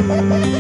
Bon matin!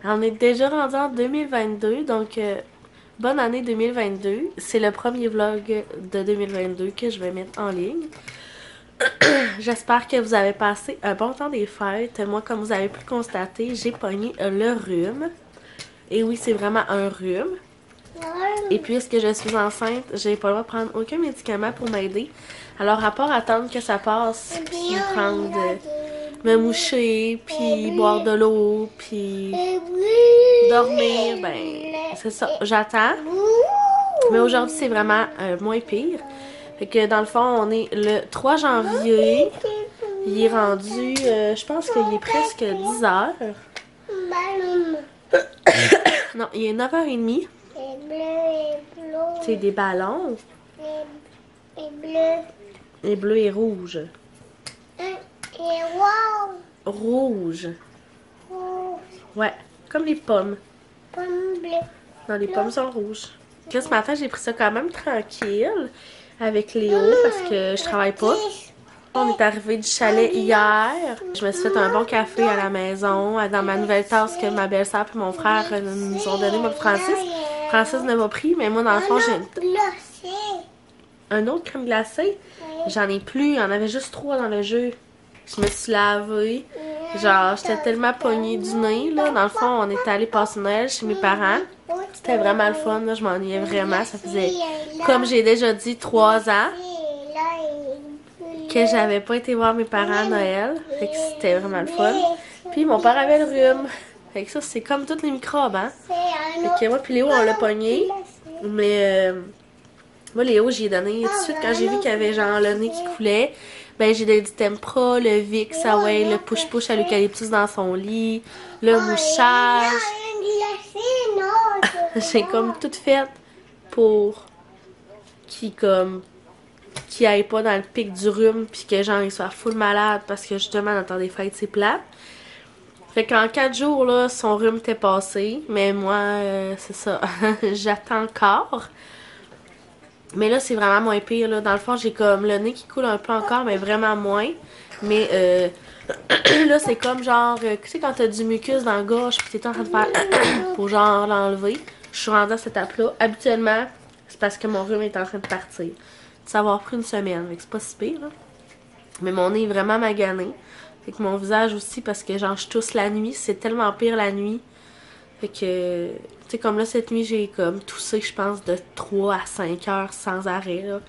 On est déjà rendu en 2022, donc bonne année 2022. C'est le premier vlog de 2022 que je vais mettre en ligne. J'espère que vous avez passé un bon temps des fêtes. Moi, comme vous avez pu le constater, j'ai pogné le rhume. Et oui, c'est vraiment un rhume. Et puisque je suis enceinte, j'ai pas le droit de prendre aucun médicament pour m'aider. Alors, à part attendre que ça passe, puis prendre, me moucher, puis boire de l'eau, puis dormir, ben, c'est ça, j'attends. Mais aujourd'hui, c'est vraiment moins pire. Fait que dans le fond, on est le 3 janvier. Il est rendu, je pense qu'il est presque 10 heures. Non, il est 9h30. C'est des ballons. Et bleu et rouge. Rouge. Ouais, comme les pommes. Non, les pommes sont rouges. Là, ce matin, j'ai pris ça quand même tranquille avec Léo parce que je travaille pas. On est arrivé du chalet hier. Je me suis fait un bon café à la maison dans ma nouvelle tasse que ma belle-sœur et mon frère nous ont donné. Moi, Francis ne m'a pris, mais moi, dans le fond, j'ai un autre crème glacée. J'en ai plus, il y en avait juste 3 dans le jeu. Je me suis lavée. Genre, j'étais tellement pognée du nez, là. Dans le fond, on était allé passer Noël chez mes parents. C'était vraiment le fun, là. Je m'ennuyais vraiment. Ça faisait, comme j'ai déjà dit, 3 ans que j'avais pas été voir mes parents à Noël. Fait que c'était vraiment le fun. Puis mon père avait le rhume. Fait que ça, c'est comme toutes les microbes, hein. Fait que moi puis Léo, on l'a pogné. Mais moi, Léo, j'ai donné tout de suite quand j'ai vu qu'il y avait genre le nez qui coulait. Ben, j'ai donné du Tempra, le Vicks, Away, le push-push à l'eucalyptus dans son lit, le mouchage. J'ai comme tout fait pour qu'il comme qu'il aille pas dans le pic du rhume puis que genre il soit full malade parce que justement dans le temps des fêtes c'est plate. Fait qu'en 4 jours là son rhume était passé, mais moi c'est ça, j'attends encore. Mais là c'est vraiment moins pire là, dans le fond j'ai comme le nez qui coule un peu encore mais vraiment moins. Mais là c'est comme genre, tu sais quand t'as du mucus dans la gorge pis t'es en train de faire pour genre l'enlever. Je suis rendue à cette étape-là. Habituellement, c'est parce que mon rhume est en train de partir. Ça va avoir pris une semaine, donc c'est pas si pire, là. Mais mon nez est vraiment magané. Fait que mon visage aussi, parce que genre je tousse la nuit, c'est tellement pire la nuit. Fait que, tu sais, comme là, cette nuit, j'ai comme toussé, je pense, de 3 à 5 heures sans arrêt, là. Moi,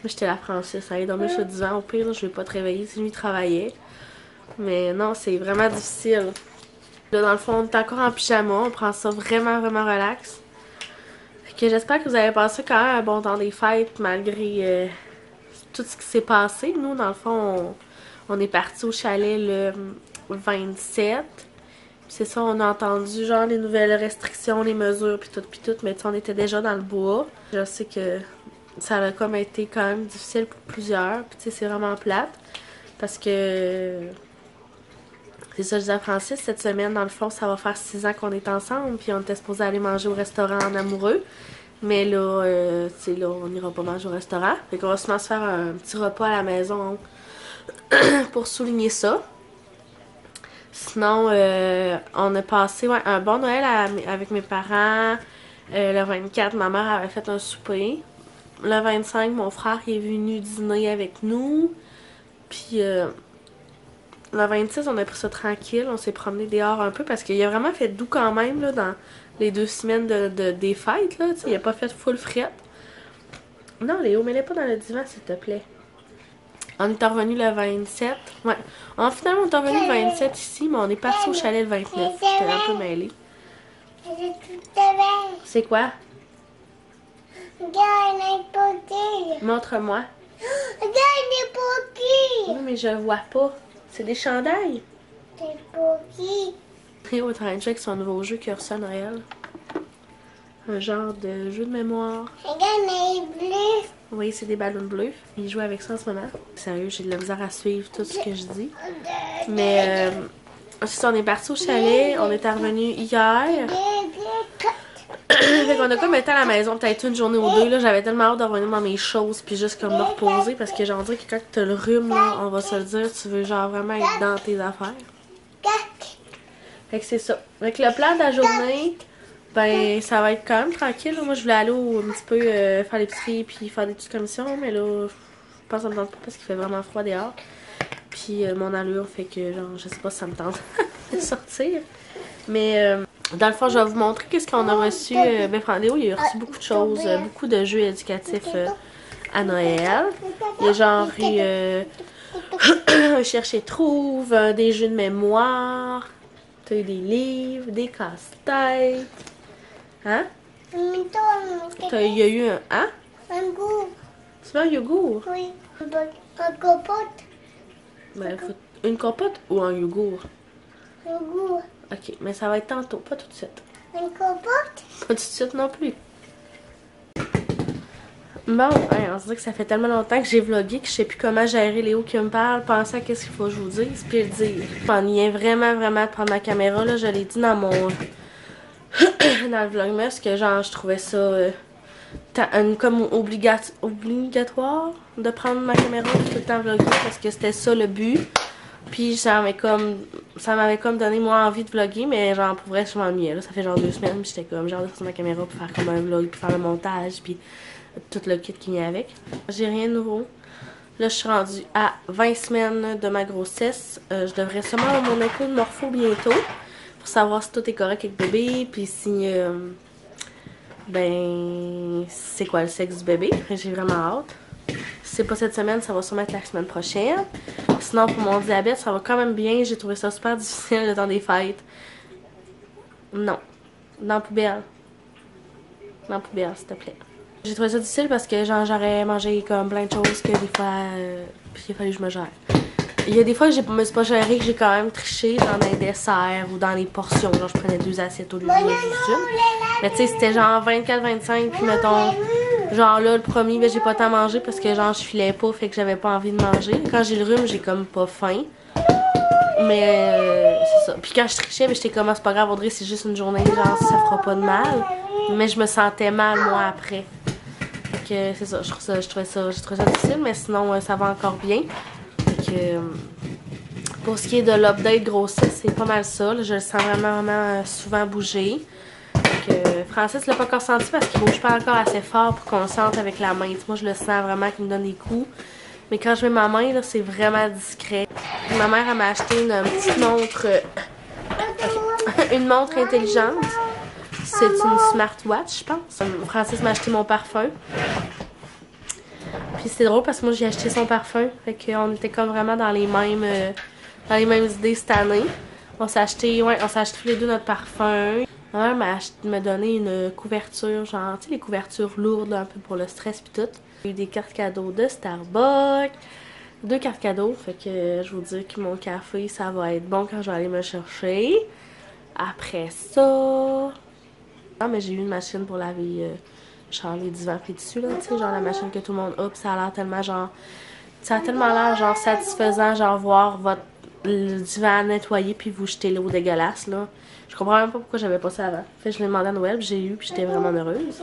j'étais la Francis, allez dormir sur le divan, au pire, là, je vais pas te réveiller si lui travaillait. Mais non, c'est vraiment difficile. Là, dans le fond, on est encore en pyjama, on prend ça vraiment, vraiment relax. Fait que j'espère que vous avez passé quand même un bon temps des fêtes, malgré tout ce qui s'est passé. Nous, dans le fond, on est parti au chalet le 27. C'est ça, on a entendu genre les nouvelles restrictions, les mesures, puis tout, mais tu sais, on était déjà dans le bois. Je sais que ça a comme été quand même difficile pour plusieurs, puis tu sais, c'est vraiment plate, parce que c'est ça, je disais à Francis, cette semaine, dans le fond, ça va faire 6 ans qu'on est ensemble, puis on était supposé aller manger au restaurant en amoureux. Mais là, tu sais, là, on n'ira pas manger au restaurant. Fait qu'on va sûrement se faire un petit repas à la maison pour souligner ça. Sinon, on a passé un bon Noël avec mes parents. Le 24, ma mère avait fait un souper. Le 25, mon frère est venu dîner avec nous. Puis le 26, on a pris ça tranquille. On s'est promené dehors un peu parce qu'il a vraiment fait doux quand même là, dans les 2 semaines des fêtes. Là, il a pas fait full frette. Non, Léo, mets-les pas dans le divan, s'il te plaît. On est revenu le 27. Ouais. Finalement, on est revenu le 27 ici, mais on est parti au chalet le 29. J'étais un peu mêlée. C'est quoi? Montre-moi. Oui, mais je vois pas. C'est des chandails. Léo est en train de jouer avec son nouveau jeu qu'il a reçu à Noël. Un genre de jeu de mémoire. Oui, c'est des ballons bleus. Il joue avec ça en ce moment. Sérieux, j'ai de la misère à suivre tout ce que je dis. Mais c'est ça, on est parti au chalet. On est revenu hier. Fait qu'on a comme été à la maison peut-être une journée ou deux. Là, j'avais tellement hâte de revenir dans mes choses puis juste comme me reposer parce que j'en dirais que quand t'as le rhume, là, on va se le dire, tu veux genre vraiment être dans tes affaires. Fait que c'est ça. Avec le plan de la journée, ben ça va être quand même tranquille. Moi je voulais aller un petit peu faire l'épicerie puis faire des petites commissions, mais là je pense que ça me tente pas parce qu'il fait vraiment froid dehors. Puis mon allure fait que genre je sais pas si ça me tente de sortir. Mais dans le fond je vais vous montrer qu'est-ce qu'on a reçu. Ben Léo il a reçu beaucoup de choses, beaucoup de jeux éducatifs à Noël. Il y a genre cherche et trouve, des jeux de mémoire. T'as eu des livres, des casse-têtes. Hein? Il y a eu un... Hein? Un goût. Tu veux un yogourt? Oui. Un compote. Ben, une compote ou un yogourt? Un goût. Ok, mais ça va être tantôt, pas tout de suite. Un compote. Pas tout de suite non plus. Bon, on se dit que ça fait tellement longtemps que j'ai vlogué que je sais plus comment gérer Léo qui me parle, penser à qu'est-ce qu'il faut que je vous dise, puis le dire. Je m'ennuyais vraiment de prendre ma caméra, là, je l'ai dit dans mon... dans le vlogmas, que genre, je trouvais ça comme obligatoire de prendre ma caméra tout le temps vlogger, parce que c'était ça le but. Puis ça m'avait comme donné moi envie de vlogger, mais genre pour vrai je m'ennuyais là, ça fait genre 2 semaines, puis j'étais comme genre de prendre ma caméra pour faire comme un vlog, puis faire le montage, puis tout le kit qui vient avec. J'ai rien de nouveau. Là, je suis rendue à 20 semaines de ma grossesse. Je devrais sûrement avoir mon écho de morpho bientôt pour savoir si tout est correct avec bébé, puis si ben c'est quoi le sexe du bébé. J'ai vraiment hâte. Si c'est pas cette semaine, ça va sûrement être la semaine prochaine. Sinon, pour mon diabète, ça va quand même bien. J'ai trouvé ça super difficile le temps des fêtes. Non. Dans la poubelle. Dans la poubelle, s'il te plaît. J'ai trouvé ça difficile parce que genre j'aurais mangé comme plein de choses que des fois puis il a fallu que je me gère. Il y a des fois que je me suis pas gérée, que j'ai quand même triché dans les desserts ou dans les portions. Genre je prenais 2 assiettes au lieu de juste une. Mais tu sais c'était genre 24-25 puis mettons Genre là, le premier, ben, j'ai pas tant mangé parce que genre je filais pas, fait que j'avais pas envie de manger. Quand j'ai le rhume, j'ai comme pas faim. Mais c'est ça. Puis quand je trichais, ben, j'étais comme, ah, c'est pas grave, Audrey, c'est juste une journée, genre ça fera pas de mal. Mais je me sentais mal, moi, après. Fait que c'est ça, j'ai trouvé ça difficile, mais sinon, ça va encore bien. Fait que, pour ce qui est de l'update grossesse, c'est pas mal ça. Là, je le sens vraiment souvent bouger. Francis l'a pas encore senti parce qu'il bouge pas encore assez fort pour qu'on le sente avec la main. Moi, je le sens vraiment qu'il me donne des coups. Mais quand je mets ma main, là, c'est vraiment discret. Ma mère, elle m'a acheté une petite montre... une montre intelligente. C'est une smartwatch, je pense. Francis m'a acheté mon parfum. Puis c'est drôle parce que moi, j'ai acheté son parfum. Fait qu'on était comme vraiment dans les mêmes idées cette année. On s'est acheté tous les deux notre parfum. Ma mère m'a donné une couverture, genre, tu sais, les couvertures lourdes, là, un peu pour le stress pis tout. J'ai eu des cartes cadeaux de Starbucks. 2 cartes cadeaux, fait que je vous dis que mon café, ça va être bon quand je vais aller me chercher. Après ça... Ah, mais j'ai eu une machine pour laver, genre, les divans pis dessus, là, tu sais, genre la machine que tout le monde a, pis ça a l'air tellement, genre... Ça a tellement l'air, genre, satisfaisant, genre, voir le divan nettoyé puis vous jeter l'eau dégueulasse, là. Je comprends même pas pourquoi j'avais pas ça avant. Fait que je l'ai demandé à Noël, puis j'ai eu, puis j'étais vraiment heureuse.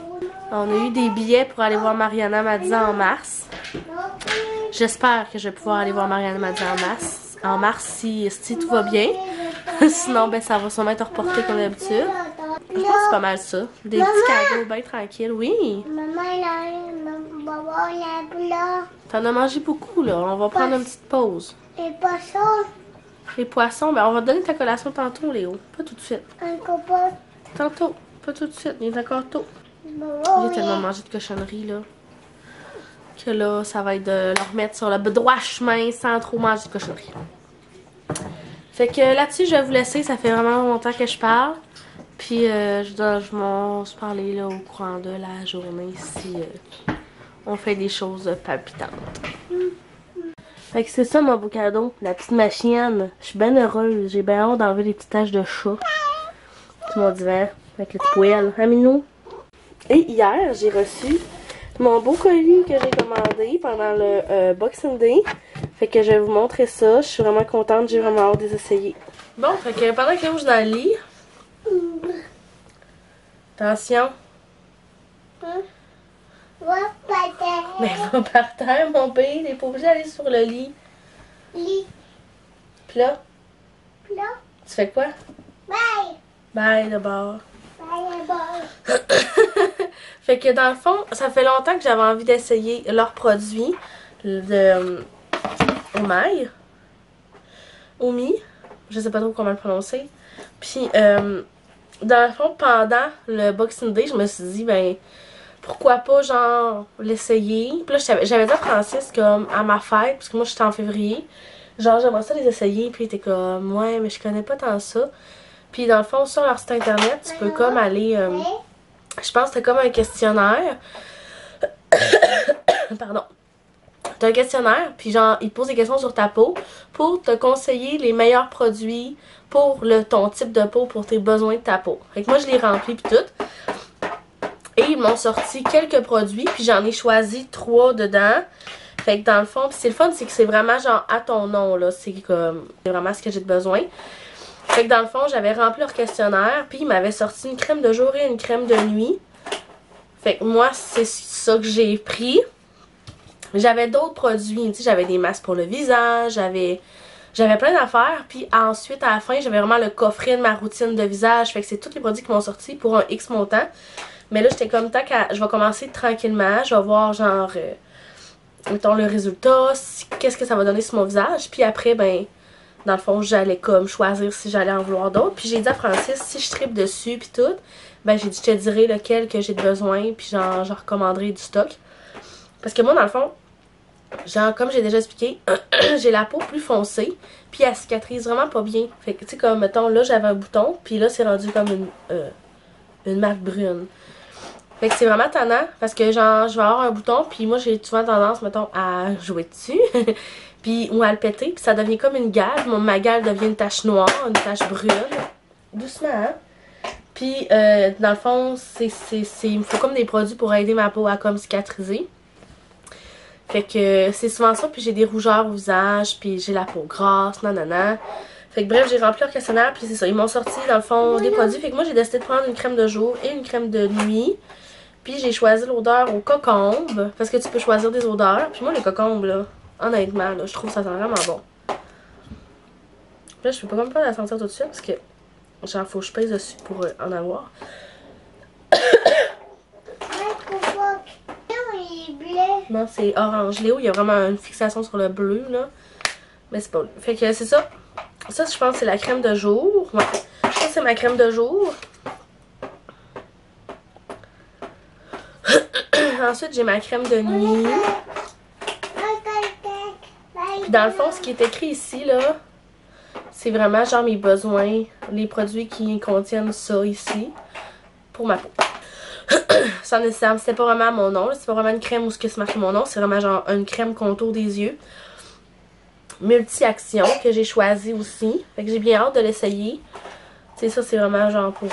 On a eu des billets pour aller voir Mariana Mazza en mars. J'espère que je vais pouvoir aller voir Mariana Mazza en mars si tout va bien. Sinon, ben ça va sûrement être reporté comme d'habitude. Je pense que c'est pas mal ça. Des petits cadeaux bien tranquilles, oui. T'en as mangé beaucoup, là. On va prendre une petite pause. Et poisson. Les poissons, ben on va te donner ta collation tantôt, Léo. Pas tout de suite. Un copote. Tantôt. Pas tout de suite. Il est encore tôt. J'ai tellement mangé de cochonneries, là. Que là, ça va être de le remettre sur le droit chemin sans trop manger de cochonneries. Fait que là-dessus, je vais vous laisser. Ça fait vraiment longtemps que je parle. Puis, je vais se parler là, au courant de la journée si on fait des choses palpitantes. Fait que c'est ça mon beau cadeau, la petite machine. Je suis bien heureuse. J'ai bien hâte d'enlever les petites taches de chat sur mon divan avec le petit poêle. Hein, Minou? Et hier, j'ai reçu mon beau colis que j'ai commandé pendant le Boxing Day. Fait que je vais vous montrer ça. Je suis vraiment contente. J'ai vraiment hâte de les essayer. Bon, fait que pendant que je suis dans le lit... Attention. Mais va par terre, mon bébé. T'es pas obligé d'aller sur le lit. Lit. Plat. Plat. Tu fais quoi? Bye. Bye d'abord. Bye, bye. Fait que dans le fond, ça fait longtemps que j'avais envie d'essayer leurs produits de Omaï. Omi. Je sais pas trop comment le prononcer. Puis, dans le fond, pendant le Boxing Day, je me suis dit, ben, pourquoi pas, genre, l'essayer. Puis là, j'avais dit à Francis, comme, à ma fête, parce que moi, j'étais en février, genre, j'aimerais ça les essayer. Puis il était comme, ouais, mais je connais pas tant ça. Puis dans le fond, sur leur site internet, tu peux comme aller, je pense que c'est comme un questionnaire. Pardon. T'as un questionnaire, puis genre, il te pose des questions sur ta peau pour te conseiller les meilleurs produits pour ton type de peau, pour tes besoins de ta peau. Fait que moi, je l'ai rempli puis tout. Et ils m'ont sorti quelques produits, puis j'en ai choisi 3 dedans. Fait que dans le fond, c'est le fun, c'est que c'est vraiment genre à ton nom, là. C'est comme, c'est vraiment ce que j'ai de besoin. Fait que dans le fond, j'avais rempli leur questionnaire, puis ils m'avaient sorti une crème de jour et une crème de nuit. Fait que moi, c'est ça que j'ai pris. J'avais d'autres produits, tu sais, j'avais des masques pour le visage, j'avais plein d'affaires. Puis ensuite, à la fin, j'avais vraiment le coffret de ma routine de visage. Fait que c'est tous les produits qui m'ont sorti pour un X montant. Mais là, j'étais comme, je vais commencer tranquillement. Je vais voir, genre, mettons, le résultat, qu'est-ce que ça va donner sur mon visage. Puis après, ben, dans le fond, j'allais comme choisir si j'allais en vouloir d'autres. Puis j'ai dit à Francis, si je tripe dessus, puis tout, ben, j'ai dit, je te dirai lequel que j'ai besoin. Puis genre, je recommanderai du stock. Parce que moi, dans le fond, genre, comme j'ai déjà expliqué, j'ai la peau plus foncée, puis elle cicatrise vraiment pas bien. Fait que, tu sais, comme, mettons, là, j'avais un bouton, puis là, c'est rendu comme une marque brune. Fait que c'est vraiment tannant, parce que, genre, je vais avoir un bouton, puis moi, j'ai souvent tendance, mettons, à jouer dessus, puis ou à le péter, puis ça devient comme une gale. Ma gale devient une tache noire, une tache brune. Doucement, hein? Puis, dans le fond, il me faut comme des produits pour aider ma peau à comme cicatriser. Fait que c'est souvent ça, puis j'ai des rougeurs au visage, puis j'ai la peau grasse, nanana. Fait que bref, j'ai rempli leur questionnaire, puis c'est ça. Ils m'ont sorti, dans le fond, des produits. Fait que moi, j'ai décidé de prendre une crème de jour et une crème de nuit. Puis j'ai choisi l'odeur au cocombe, parce que tu peux choisir des odeurs. Puis moi, les cocombes, là, honnêtement, là, je trouve ça sent vraiment bon. Là, je peux pas même pas la sentir tout de suite, parce que, genre, faut que je pèse dessus pour en avoir. Non, c'est orange. Léo, il y a vraiment une fixation sur le bleu, là. Mais c'est pas lui. Fait que c'est ça. Ça, je pense que c'est la crème de jour. Ouais. Ça, c'est ma crème de jour. Ensuite, j'ai ma crème de nuit. Puis dans le fond, ce qui est écrit ici, là, c'est vraiment genre mes besoins, les produits qui contiennent ça ici, pour ma peau. Sans nécessairement, c'était pas vraiment mon nom, c'est pas vraiment une crème où c'est marqué mon nom, c'est vraiment genre une crème contour des yeux. Multi-action que j'ai choisi aussi. Fait que j'ai bien hâte de l'essayer. Tu sais, ça c'est vraiment genre pour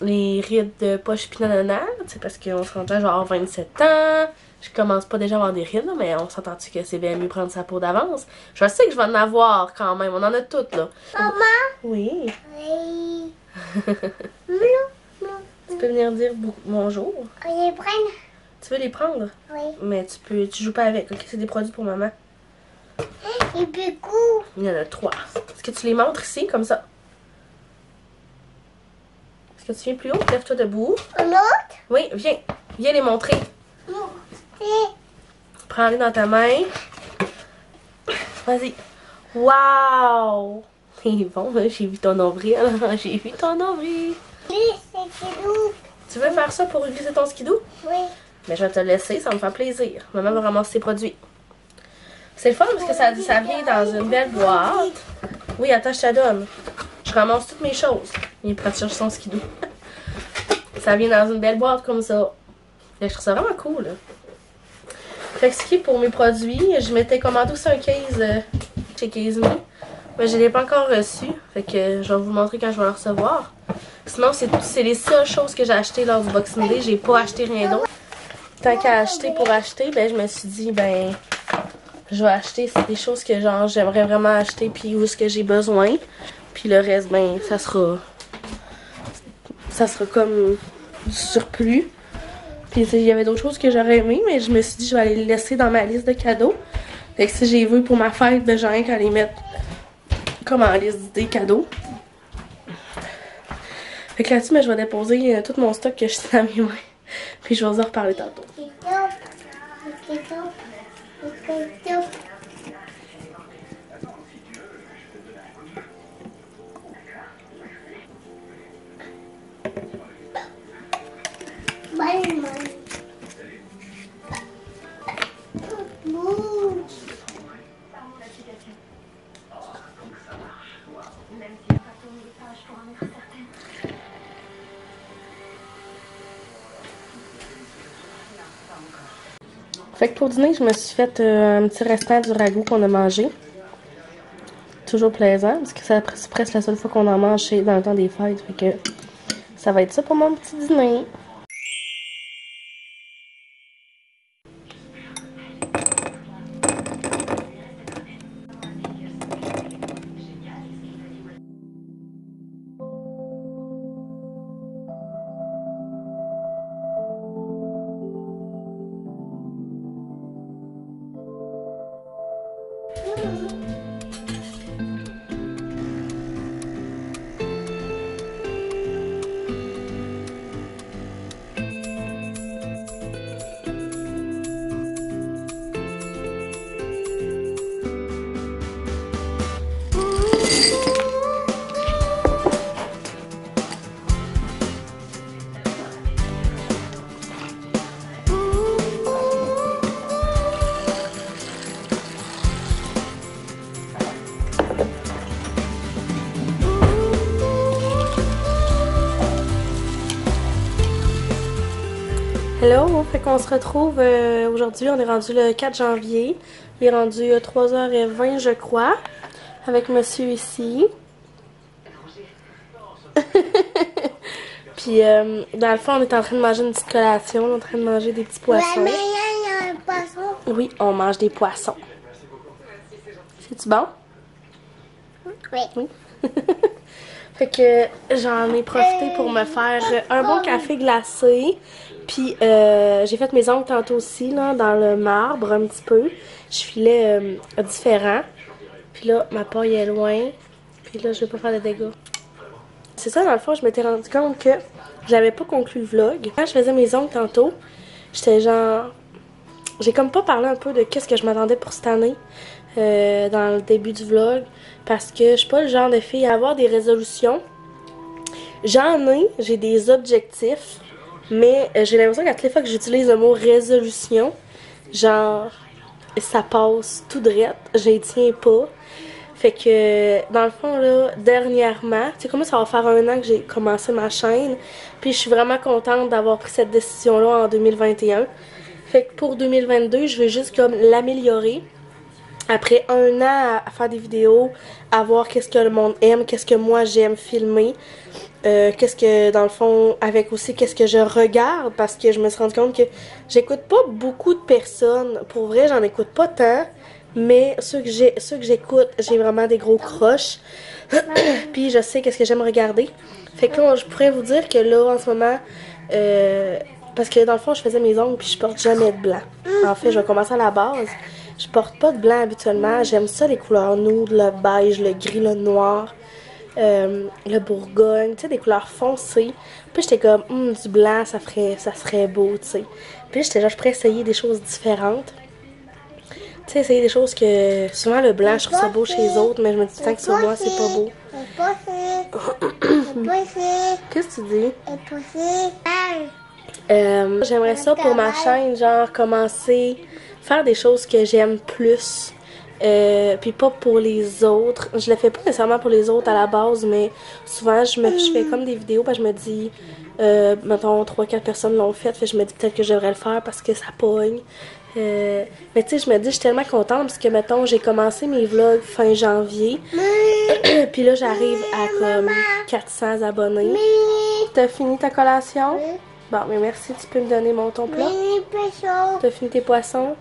les rides de poche pis nanana. Tu sais, parce qu'on se rend à genre 27 ans. Je commence pas déjà à avoir des rides, là, mais on s'entend-tu que c'est bien mieux prendre sa peau d'avance? Je sais que je vais en avoir quand même. On en a toutes, là. Maman? Oui. Oui. Tu peux venir dire bonjour. On les prenne? Tu veux les prendre? Oui. Mais tu joues pas avec, ok? C'est des produits pour maman. Et beaucoup. Il y en a 3. Est-ce que tu les montres ici, comme ça? Est-ce que tu viens plus haut? Lève-toi debout. Un autre? Oui, viens. Viens les montrer. Prends-les dans ta main. Vas-y. Wow! C'est bon, j'ai vu ton nombril. J'ai vu ton nombril. Oui, c'est doux. Tu veux faire ça pour utiliser ton skidoo? Oui. Mais je vais te le laisser, ça me fait plaisir. Maman va ramasser ses produits. C'est le fun parce que ça vient dans une belle boîte. Oui, attends, je te donne. Je ramasse toutes mes choses. Il est prêt à chercher son skidoo. Ça vient dans une belle boîte comme ça. Je trouve ça vraiment cool. Là. Fait que ce qui est pour mes produits, je m'étais commandé aussi un case chez Case Me. Mais je ne l'ai pas encore reçu. Fait que je vais vous montrer quand je vais le recevoir. Sinon, c'est les seules choses que j'ai achetées lors du Boxing Day. J'ai pas acheté rien d'autre. Tant qu'à acheter pour acheter, ben je me suis dit, ben je vais acheter des choses que genre j'aimerais vraiment acheter puis où est-ce que j'ai besoin. Puis le reste, ben ça sera comme du surplus. Puis il y avait d'autres choses que j'aurais aimé, mais je me suis dit je vais aller les laisser dans ma liste de cadeaux. Fait que si j'ai vu pour ma fête, ben j'ai rien qu'à les mettre comme en liste des cadeaux. Fait que là-dessus, ben, je vais déposer tout mon stock que je tiens à mes mains. Puis je vais vous en reparler tantôt. Fait que pour dîner, je me suis fait un petit restant du ragoût qu'on a mangé. Toujours plaisant, parce que c'est presque la seule fois qu'on en mange dans le temps des fêtes. Fait que ça va être ça pour mon petit dîner. Hello, fait qu'on se retrouve aujourd'hui, on est rendu le 4 janvier, il est rendu 3h20 je crois, avec monsieur ici. Puis dans le fond, on est en train de manger une petite collation, on est en train de manger des petits poissons. Ouais, mais il y a un poisson. Oui, on mange des poissons. C'est-tu bon? Oui. Fait que j'en ai profité pour me faire un bon café glacé. Puis j'ai fait mes ongles tantôt aussi, là, dans le marbre un petit peu. Je filais différent. Puis là, ma paille est loin. Puis là, je vais pas faire de dégâts. C'est ça, dans le fond, je m'étais rendu compte que j'avais pas conclu le vlog. Quand je faisais mes ongles tantôt, j'étais genre... J'ai comme pas parlé un peu de qu'est-ce que je m'attendais pour cette année dans le début du vlog. Parce que je suis pas le genre de fille à avoir des résolutions. J'en ai, j'ai des objectifs. Mais j'ai l'impression qu'à toutes les fois que j'utilise le mot résolution, genre, ça passe tout droit, j'y tiens pas. Fait que, dans le fond, là, dernièrement, tu sais, comme ça va faire 1 an que j'ai commencé ma chaîne, puis je suis vraiment contente d'avoir pris cette décision-là en 2021. Fait que pour 2022, je veux juste comme l'améliorer. Après 1 an à faire des vidéos, à voir qu'est-ce que le monde aime, qu'est-ce que moi j'aime filmer, qu'est-ce que, dans le fond, avec aussi qu'est-ce que je regarde, parce que je me suis rendu compte que j'écoute pas beaucoup de personnes. Pour vrai, j'en écoute pas tant, mais ceux que j'écoute, j'ai vraiment des gros croches. Puis je sais qu'est-ce que j'aime regarder. Fait que là, je pourrais vous dire que là, en ce moment, parce que dans le fond, je faisais mes ongles puis je porte jamais de blanc. En fait, je vais commencer à la base. Je porte pas de blanc habituellement. J'aime ça, les couleurs nude, le beige, le gris, le noir, le bourgogne, tu sais, des couleurs foncées. Puis j'étais comme, du blanc, ça serait beau, tu sais. Puis j'étais genre, je pourrais essayer des choses différentes. Tu sais, essayer des choses que, souvent le blanc, je trouve ça beau chez les autres, mais je me dis tout le temps que sur moi, c'est pas beau. Qu'est-ce que tu dis? J'aimerais ça pour ma chaîne, genre commencer, faire des choses que j'aime plus, puis pas pour les autres. Je le fais pas nécessairement pour les autres à la base, mais souvent je fais comme des vidéos, parce que je me dis, mettons 3-4 personnes l'ont fait je me dis peut-être que je devrais le faire parce que ça pogne. Mais tu sais, je me dis, je suis tellement contente parce que, mettons, j'ai commencé mes vlogs fin janvier. Puis là, j'arrive à comme 400 abonnés. T'as fini ta collation? Bon, mais merci, tu peux me donner ton plat? T'as fini tes poissons?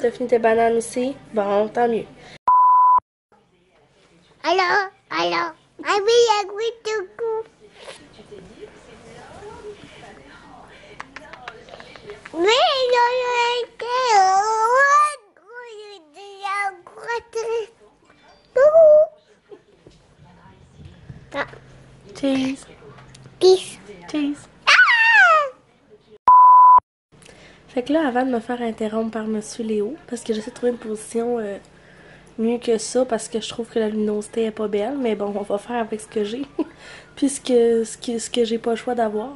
T'as fini tes bananes aussi? Bon, tant mieux. Alors, I will agree to go. Cheese. Peace. Cheese. Fait que là, avant de me faire interrompre par Monsieur Léo, parce que j'essaie de trouver une position mieux que ça, parce que je trouve que la luminosité est pas belle, mais bon, on va faire avec ce que j'ai, puisque ce que j'ai pas le choix d'avoir.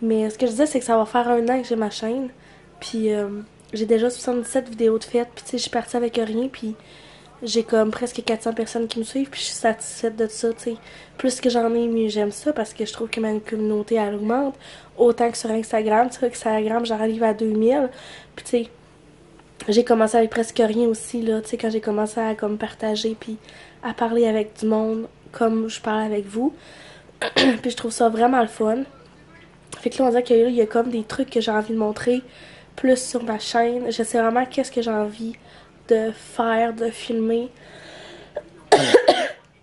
Mais ce que je disais, c'est que ça va faire 1 an que j'ai ma chaîne, puis j'ai déjà 77 vidéos de faites, puis tu sais, je suis partie avec rien, puis j'ai comme presque 400 personnes qui me suivent, puis je suis satisfaite de ça, tu sais. Plus que j'en ai, mieux j'aime ça, parce que je trouve que ma communauté, elle augmente, autant que sur Instagram. Tu sais, que sur Instagram, j'arrive à 2000, puis tu sais, j'ai commencé avec presque rien aussi, là, tu sais, quand j'ai commencé à comme partager, puis à parler avec du monde, comme je parle avec vous, puis je trouve ça vraiment le fun. Fait que là, on dirait qu'il y a comme des trucs que j'ai envie de montrer plus sur ma chaîne. Je sais vraiment qu'est-ce que j'ai envie de faire, de filmer.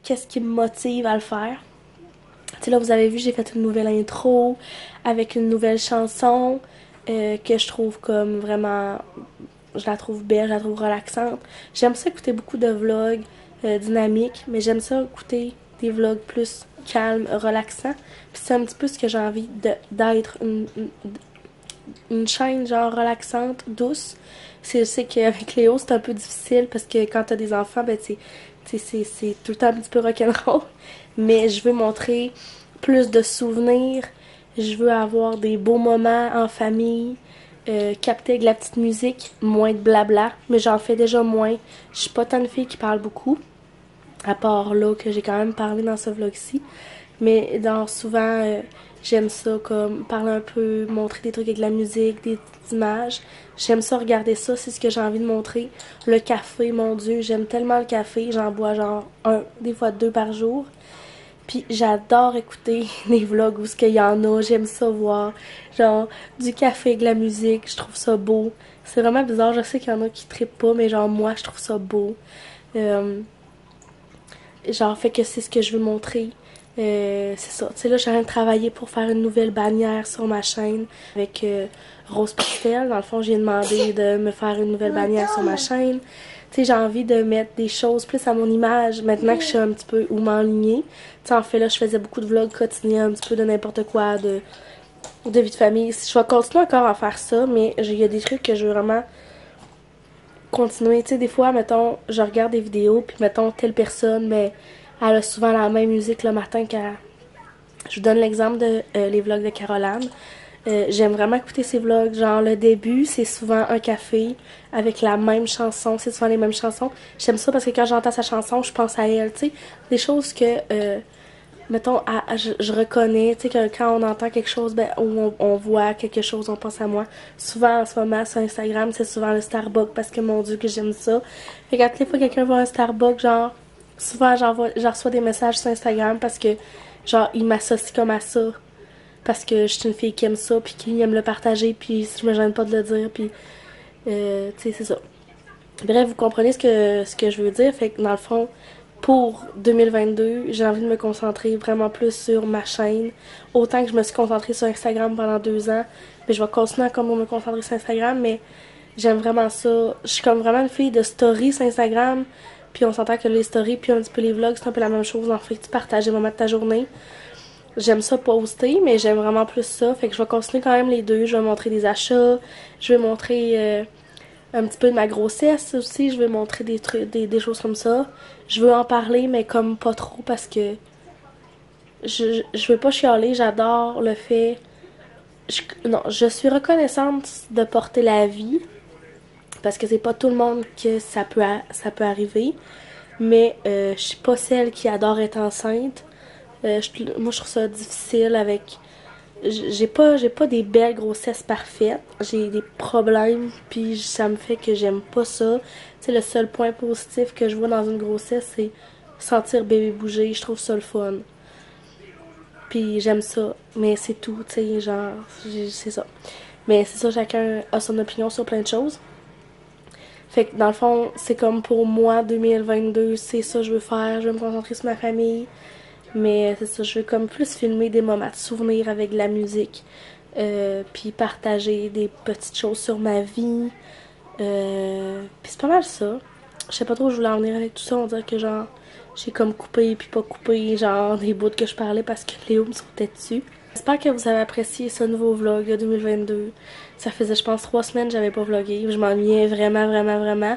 Qu'est-ce qui me motive à le faire. Tu sais, là, vous avez vu, j'ai fait une nouvelle intro avec une nouvelle chanson que je trouve comme vraiment... Je la trouve belle, je la trouve relaxante. J'aime ça écouter beaucoup de vlogs dynamiques, mais j'aime ça écouter des vlogs plus calmes, relaxants. Puis c'est un petit peu ce que j'ai envie d'être, une chaîne genre relaxante, douce. Je sais qu'avec Léo, c'est un peu difficile parce que quand t'as des enfants, ben c'est tout le temps un petit peu rock'n'roll. Mais je veux montrer plus de souvenirs. Je veux avoir des beaux moments en famille. Capter avec la petite musique, moins de blabla. Mais j'en fais déjà moins. Je suis pas tant de fille qui parle beaucoup. À part là que j'ai quand même parlé dans ce vlog-ci. Mais souvent, j'aime ça comme parler un peu, montrer des trucs avec de la musique, des petites images. J'aime ça regarder ça, c'est ce que j'ai envie de montrer. Le café, mon Dieu, j'aime tellement le café. J'en bois genre des fois 2 par jour. Puis j'adore écouter les vlogs où ce qu'il y en a, j'aime ça voir. Genre, du café, de la musique, je trouve ça beau. C'est vraiment bizarre, je sais qu'il y en a qui trippent pas, mais genre moi, je trouve ça beau. Genre, fait que c'est ce que je veux montrer. C'est ça. Tu sais, là, je suis en train de travailler pour faire une nouvelle bannière sur ma chaîne avec Rose Pastel. Dans le fond, j'ai demandé de me faire une nouvelle bannière sur ma chaîne. Tu sais, j'ai envie de mettre des choses plus à mon image maintenant que je suis un petit peu où m'enligner. Tu sais, en fait, là, je faisais beaucoup de vlogs quotidiens, un petit peu de n'importe quoi, de vie de famille. Je vais continuer encore à faire ça, mais il y a des trucs que je veux vraiment continuer. Tu sais, des fois, mettons, je regarde des vidéos, puis mettons, telle personne, mais elle a souvent la même musique le matin qu'elle... Je vous donne l'exemple de les vlogs de Caroline. J'aime vraiment écouter ses vlogs. Genre, le début, c'est souvent un café avec la même chanson. C'est souvent les mêmes chansons. J'aime ça parce que quand j'entends sa chanson, je pense à elle, tu sais. Des choses que... mettons, je reconnais, tu sais, que quand on entend quelque chose, ben, ou on voit quelque chose, on pense à moi. Souvent, en ce moment, sur Instagram, c'est souvent le Starbucks, parce que, mon Dieu, que j'aime ça. Fait que, toutes les fois que quelqu'un voit un Starbucks, genre, souvent, j'en reçois des messages sur Instagram, parce que, genre, ils m'associent comme à ça. Parce que je suis une fille qui aime ça, puis qui aime le partager, puis je me gêne pas de le dire, puis, tu sais, c'est ça. Bref, vous comprenez ce que je veux dire. Fait que, dans le fond, pour 2022, j'ai envie de me concentrer vraiment plus sur ma chaîne. Autant que je me suis concentrée sur Instagram pendant 2 ans, mais je vais continuer à comme me concentrer sur Instagram, mais j'aime vraiment ça. Je suis comme vraiment une fille de stories sur Instagram, puis on s'entend que les stories puis un petit peu les vlogs, c'est un peu la même chose. En fait, tu partages les moments de ta journée. J'aime ça poster, mais j'aime vraiment plus ça. Fait que je vais continuer quand même les deux. Je vais montrer des achats, je vais montrer... un petit peu de ma grossesse aussi, je vais montrer des trucs, des choses comme ça. Je veux en parler, mais comme pas trop parce que je veux pas chialer, j'adore le fait... non, je suis reconnaissante de porter la vie parce que c'est pas tout le monde que ça peut arriver, mais je suis pas celle qui adore être enceinte. Moi, je trouve ça difficile avec... J'ai pas des belles grossesses parfaites. J'ai des problèmes, puis ça me fait que j'aime pas ça. Tu sais, le seul point positif que je vois dans une grossesse, c'est sentir bébé bouger. Je trouve ça le fun. Puis j'aime ça, mais c'est tout, tu sais, genre, c'est ça. Mais c'est ça, chacun a son opinion sur plein de choses. Fait que dans le fond, c'est comme pour moi, 2022, c'est ça que je veux faire. Je veux me concentrer sur ma famille. Mais c'est ça, je veux comme plus filmer des moments de souvenirs avec de la musique. Puis partager des petites choses sur ma vie. Puis c'est pas mal ça. Je sais pas trop où je voulais en venir avec tout ça. On dirait que genre, j'ai comme coupé puis pas coupé genre des bouts que je parlais parce que Léo me sautait dessus. J'espère que vous avez apprécié ce nouveau vlog de 2022. Ça faisait, je pense, 3 semaines que j'avais pas vlogué. Je m'ennuyais vraiment, vraiment, vraiment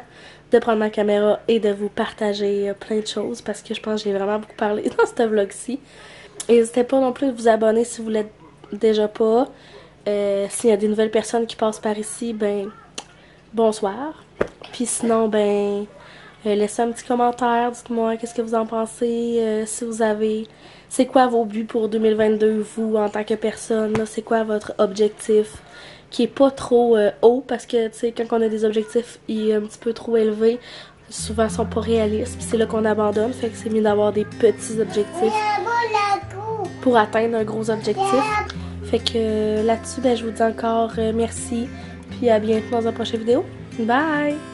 de prendre ma caméra et de vous partager plein de choses parce que je pense que j'ai vraiment beaucoup parlé dans ce vlog-ci. N'hésitez pas non plus à vous abonner si vous l'êtes déjà pas. S'il y a des nouvelles personnes qui passent par ici, ben, bonsoir. Puis sinon, ben, laissez un petit commentaire, dites-moi qu'est-ce que vous en pensez, si vous avez... C'est quoi vos buts pour 2022, vous, en tant que personne, là? C'est quoi votre objectif qui est pas trop haut, parce que, tu sais, quand on a des objectifs un petit peu trop élevés, souvent ils sont pas réalistes, puis c'est là qu'on abandonne, fait que c'est mieux d'avoir des petits objectifs pour atteindre un gros objectif. Fait que là-dessus, ben, je vous dis encore merci, puis à bientôt dans une prochaine vidéo. Bye!